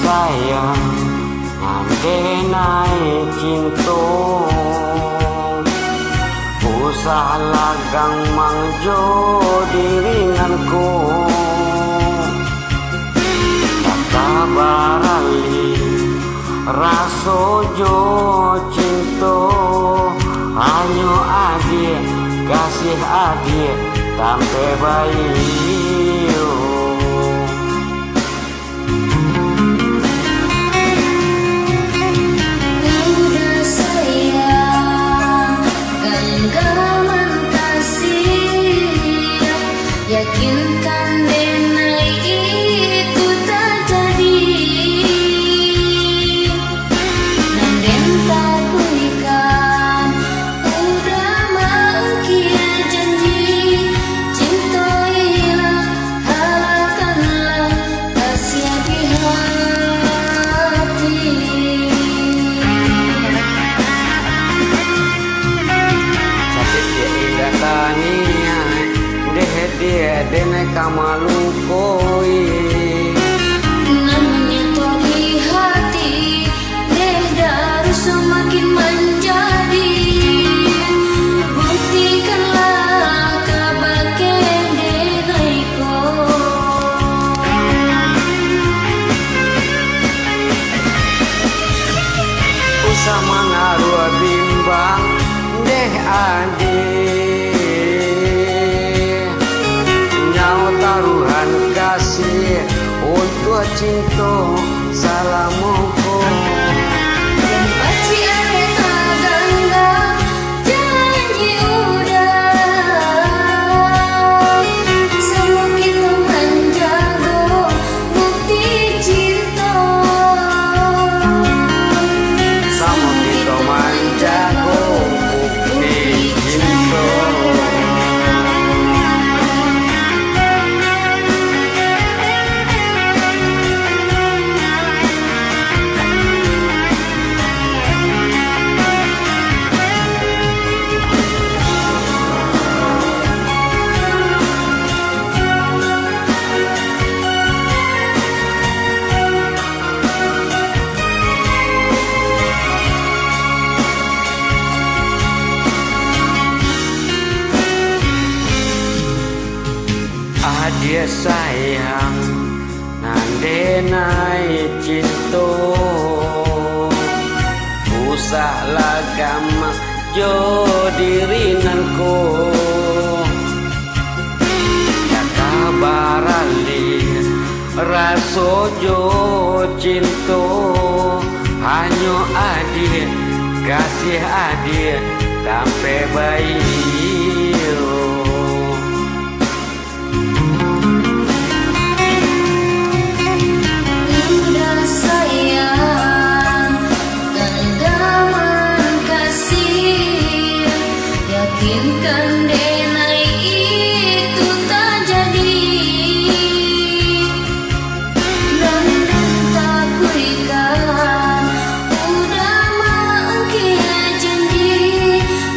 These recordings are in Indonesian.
sayang ande naik cinta usah lagang mangjo diringanku tak barali raso jo cinta hanya adik kasih adik sampai bayi. Udah sayang genggaman kasih yakinkan denai itu tak jadi dan den tak kuikan udah mau kia janji cintoilah halakanlah kasih di hati. Sakit dia indah tania deh dia denai kamalukoi Namanya toh di hati deh harus semakin menjadi buktikanlah kebahagiaan denaiku. usah mengaruh bimbang deh adik nyau taruhan kasih untuk cinta salamuku Dan pasti ada tangga janji udah semua kita menjaga bukti cinta. sama kita manjago bukti cinta. Adik sayang nande naik cinta usah lagam jo dirinanku ya kabarali raso jo cinta hanya adik kasih adik sampai bayi. Udah sayang genggaman kasih yakinkan denai itu tak jadi dan tak kuikan udah mau kia janji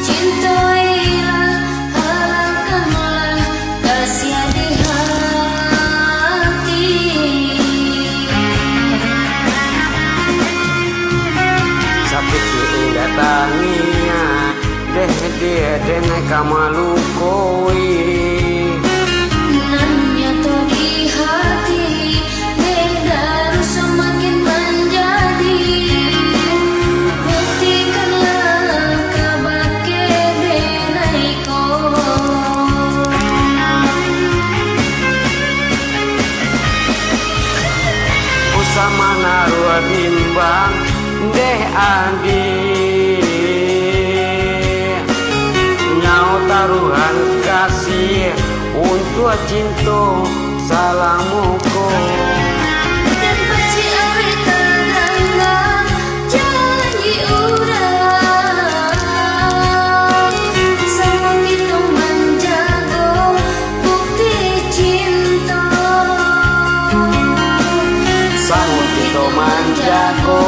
cintoilah halakanlah kasih di hati. Sakit indah tania deh dia denai kamalukoi Namanya toh di hati deh harus semakin menjadi buktikanlah kebahagiaan denaiku. usah menaruh bimbang deh adik nyau taruhan kasih untuk cinta salamuku Dan pasti ada tangga janji udah semua kita menjaga bukti cinta. sama kita manjago